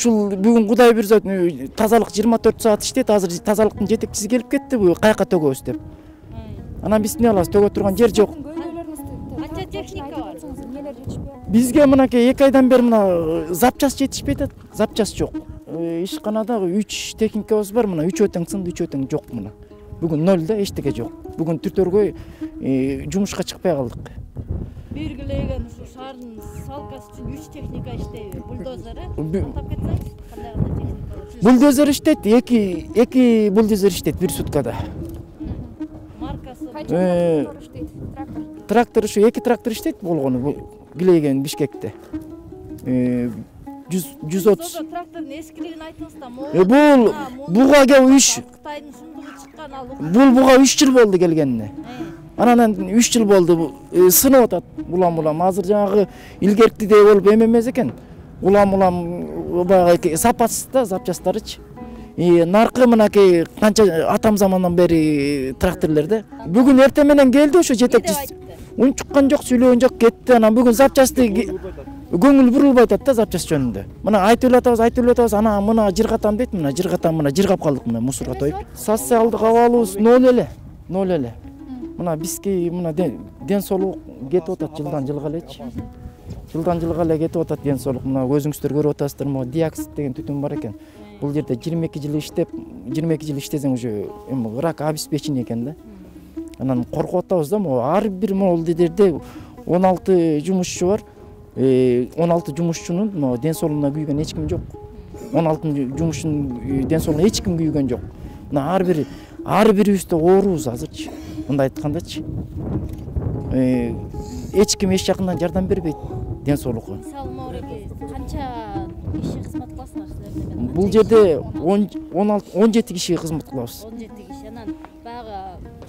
ушул бүгүн Кудай буйрса тазалык 24 саат иштейт. Азыр тазалыктын жетекчиси келип кетти, бу каяка төгөбүз деп. Анан биз эмне кылабыз? Төгө турган жер жок. Канча техника бар? Бизге мынакей 2 айдан бери мына запчас жетишпей атат. Запчас жок. Ишканада 3 техникабыз бар, мына 3 тең сынды, 3 тең жок мына. Бүгүн 0 да, эчтеке жок. Бүгүн түртөргөй жумушка чыкпай калдык. Белгилеген ушу шаардын салкасы үчүн 3 техника иштейби? Бульдозеры атап кетсеңиз, кандай техника бар? Бульдозер иштейт, 2 бульдозер иштейт бир суткада. Маркасы трактор ушу 2 трактор иштейт болгону Гилеген Бишкекте. 130. Трактордун эскилигин айтыңыз да. Бул буга кеп 3 Кытайдын сундугу чыккан ал. Бул буга 3 жыл болду келгенине. Анан 3 жыл болду сынып атат. Улам азыр жанагы илгеркидей болуп эмемес экен. Улам баягы сапасыз да запчастарычы. Наркы мынакей канча атам замандан бери тракторлерде. Бүгүн эртең менен келди ошо жетекчиси. Унчуккан жок, сүйлөгөн жок, кетти. Анан бүгүн запчасты көңүл бурулбай атат да запчас жөнүндө. Мына айтып атабыз, ана мына жыргатам дейт, мына жыргатам, мына жыргап калдык, мына мусорго тоюп. Социалдык абалыбыз 0 эле. Мына бизге мына ден соолук кетип атат жылдан жылга элечи. Жылдан жылга эле кетип атат ден соолук. Мына өзүңүздөр көрүп атасыздар, могу диоксид деген түтүн бар экен. Бул жерде 22 жыл иштеп, 22 жыл иштесең уже рак обеспечение экен да. Анан коркуп атабыз да, могу ар бир могул жерде 16 жумушчу бар. 16 жумушчунун ден соолугуна күйгөн эч ким жок. 16 жумушчунун ден соолугуна эч ким күйгөн жок. Мына ар бирибизде оорубуз азырчы. Мындай айткандачы. Эч ким эч жакындан жардам бербейт ден соолукка. Мисалы Мореге канча киши кызмат кыласыңар силер? Бул жерде 17 киши кызмат кылабыз. 17 киши. Анан баягы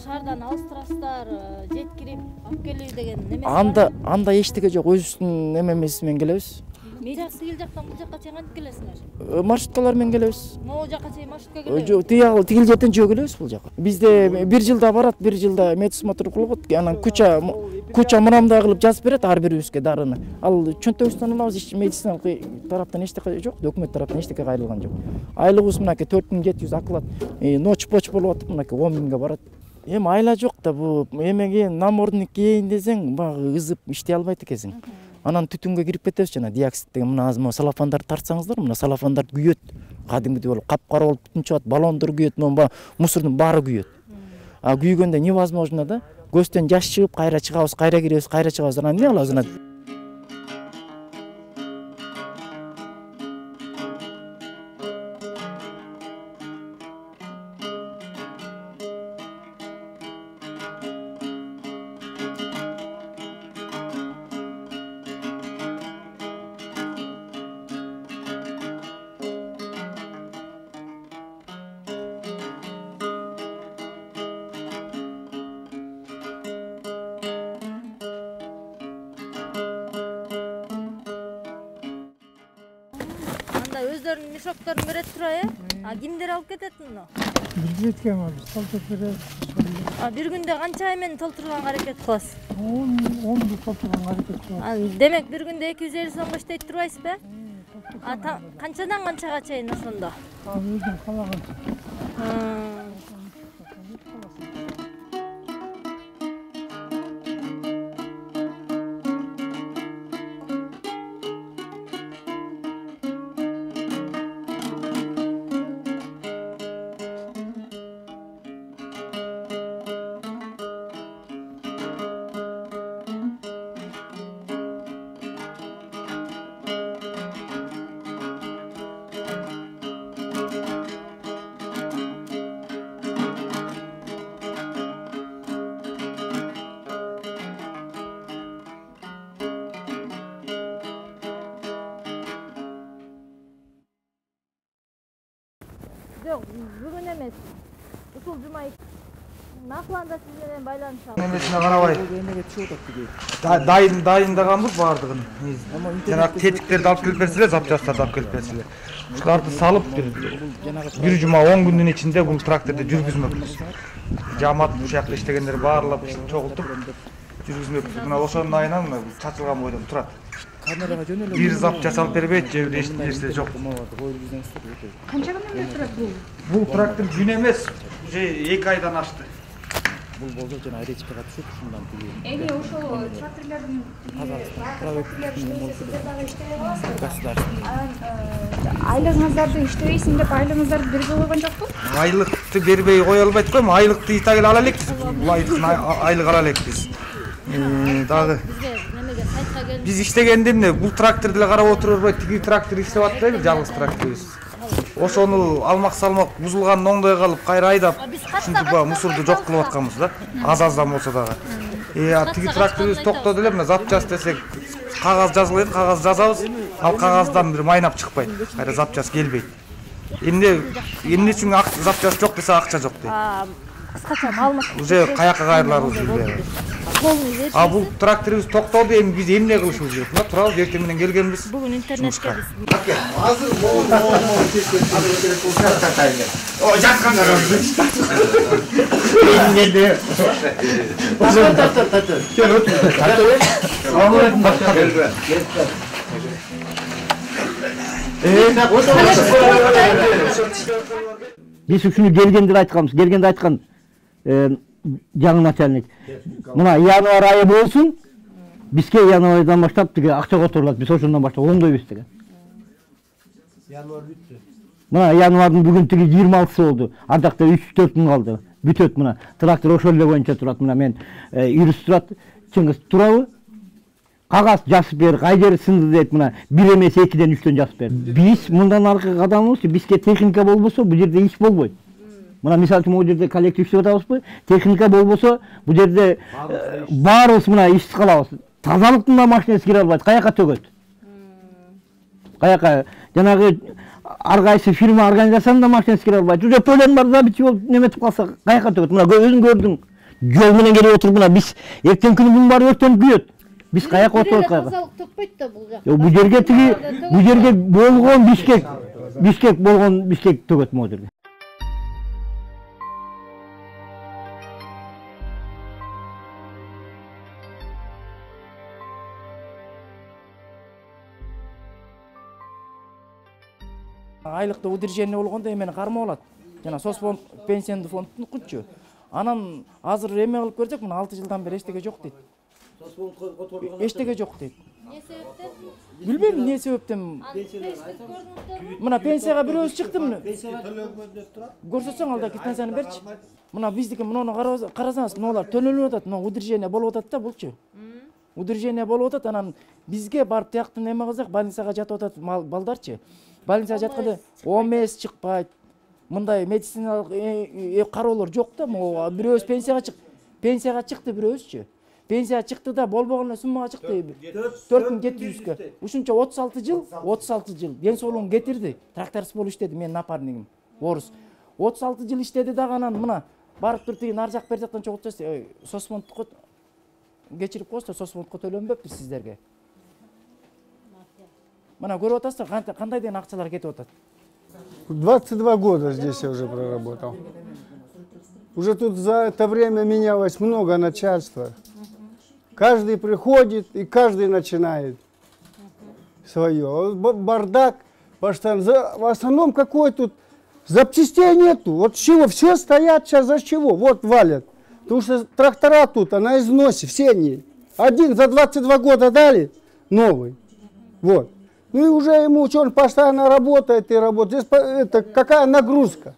шаардан алыстырасыздар, жеткирип алып келип деген неме бар? Анда эчтеке жок, өзүбүздүн эмемиз менен келебиз. Тигил жактан бул жакка чейин кантип келесиңер? Маршруткалар менен келебиз. Могу жакка чейин маршрутка келебиз? Жок, тигил жерден жөө келебиз бул жакка. Бизде 1 жылда барат, 1 жылда медосмотр кылып, анан куча мынамдай кылып жазып берет ар бирибизге дарыны. Ал чөнтөгүбүздөн алабыз, медициналык тараптан эчтеке жок, өкмөт тараптан эчтеке кайрылган жок. Айлыгыбыз мынакей 4700 оклад, ноч-поч болуп атып, мынакей 10 миңге барат. Эми айла жок да, бу эмеге намордник кийин десең, багы ызып иштей албайт экенсиң. Анан түтүнгө кирип кетебиз жана диоксид деген мына азыр салафандарды тартсаңыздар, мына салафандар күйөт. Кадимгидей болуп капкара болуп түтүн чыгат, баллондор күйөт, мына мусордун баары күйөт. А күйгөндө невозможно да. Көздөн жаш чыгып, кайра чыгабыз, кайра киребиз, кайра чыгабыз. Анан эмне кылабыз анан? Өздөрүнүн мешокторун берет тура, кимдер алып кетет муну? Биз жеткем биз толтуруп беребиз. Бир күндө канча эмен толтурганга аракет кыласыз? 10 толтурганга аракет кылабыз. Демек бир күндө 250 сомго иштейт турбайсызбы? Канчадан канчага чейин ошондо? Өзүң каалаганча. Жок, бүгүн эмес. Ушул жума накыланда сиз менен байланышабыз. Немесине карабай. Эмеге түшүп атат деди. Дайындаганбыз баардыгын. Жанагы тетиктерди алып келип берсилер, запчастарды алып келип берсилер. Ушуларды салып бир жума 10 күндүн ичинде бул тракторду жүргүзмөкпүз. Жамат бул жакта иштегендер баарлап чогултуп жүргүзмөкпүз. Мына ошонун айынан чачылган бойдон турат. Камераға жөнеле. Бир запчасть алып бербейт, же бир эч нерсе жок. Канча күннөн бери турат бул? Бул трактор күн эмес, уже 2 айдан ашты. Бул болсо жана речкага түшүп, ушундан тиги. Эми ошол тракторлордун айлыгыңыздарды иштебейсиң деп айлыгыңыздарды бербей койгон жокпу? Айлыкты бербей кое албайт го, айлыкты ита келе ала элекпиз. Бул айлык ала элекпиз. Дагы биз иштегенде эмне, бул тракторду эле карап отура бербейт, тиги трактор иштеп атпайбы, жалгыз тракторубуз. Ошону алмак салмак бузулганын оңдой калып, кайра айдап, ушинтип баягы мусорду жок кылып атканбыз да, аз-аздан болсо дагы. Тиги тракторубуз токтоду эле, мына запчасть десек, кагаз жазылат, кагаз жазабыз, ал кагаздан бир майнап чыкпайт, кайра запчасть келбейт. Эмне үчүн запчасть жок десе акча жок дейт. Кыскача маалымат. Уже каяка кайрыларыбыз билбейм. Бул тракторубуз токтоду, эми биз эмне кылышыбыз керек? Мына турабыз, эртең менен келгенбиз. Бүгүн интернетке биз. Азыр О, жаткандар. Эңгеде. Биз ушуну келгенде айткан жаңы начальник. Мына январь айы болсун, бизге январь айдан баштап тиги акча которулат, биз ошондон баштап оңдойбуз деген. Январь бүттү. Мына январдын бүгүн тиги 26-сы болду. Ардакта 3-4 күн калды. Бүтөт мына. Трактор ошол эле боюнча турат. Мына мен юрист турат, Чыңгыз турабы? Кагаз жазып бер, кай жери сынды дейт, мына 1 эмес 2ден 3дөн жазып бер. Биз мындан аркы кадамыбыз, бизге техника болбосо, бул жерде иш болбойт. Мына мисалы үчүн бул жерде коллектив иштеп атабызбы? Техника болбосо, бул жерде баарыбыз мына ишсиз калабыз. Тазалыктын да машинеси кире албайт, каяка төгөт. Каяка жанагы ар кайсы фирма организациясынын да машинеси кире албайт. Уже полен бар да бичип неметип калса, каяка төгөт. Мына өзүң көрдүң. Жол менен келип отуруп мына биз эртең күнү бунун баары өрттөнүп күйөт. Биз каяка отурат каяка? Тазалык төкпөйт да бул жакта. Бул жерге тиги, бул жерге болгон Бишкек болгон Бишкек төгөт могу жерге. Айлыкта удержение болгондо эмени кармап алат. Жана соцфонд, пенсиондуу фондтункучу. Анан азыр эме кылып көрсөк, мына 6 жылдан бери эчтеке жок дейт. Эчтеке жок дейт. Не себептен? Билбейм эмне себептен. Мына пенсияга бирөөбүз чыктымы? Көрсөтсөң алда квитанцияны берчи. Мына биздики муну карасаңыз, мыналар төлөнүп атат, мына удержение болуп атат да булчу. Удержение болуп атат, анан бизге барып тияктан эме кылсак, больницага жатып атат балдарчы. Больницага жатканда ОМС чыкпайт. Мындай медициналык кароолор жок да, могу бирөөбүз пенсияга чыкты бирөөбүзчү. Пенсия чыкты да болбогон суммага чыкты. 4700-кө. Ушунча 36 жыл ден соолугун кетирди. Тракторист болуп иштеди менин напарнигим. Орус. 36 жыл иштеди дагы, анан мына барып туруп тиги нар жак бер жактан чогултса, соцфондко кечирип коесуздар, соцфондко төлөнбөппүз сиздерге. Мына көрүп атасыздар кандай деген акчалар кетип атат. 22 года здесь я уже проработал. Уже тут за это время менялось много начальства. Каждый приходит и каждый начинает свое. Бардак, в основном какой тут запчастей нету. Вот чего, все стоят сейчас за чего? Вот валят. Потому что трактора тут, на износе, все они. Один за 22 года дали, новый. Вот. Ну и уже ему, что он постоянно работает и работает. Здесь это какая нагрузка.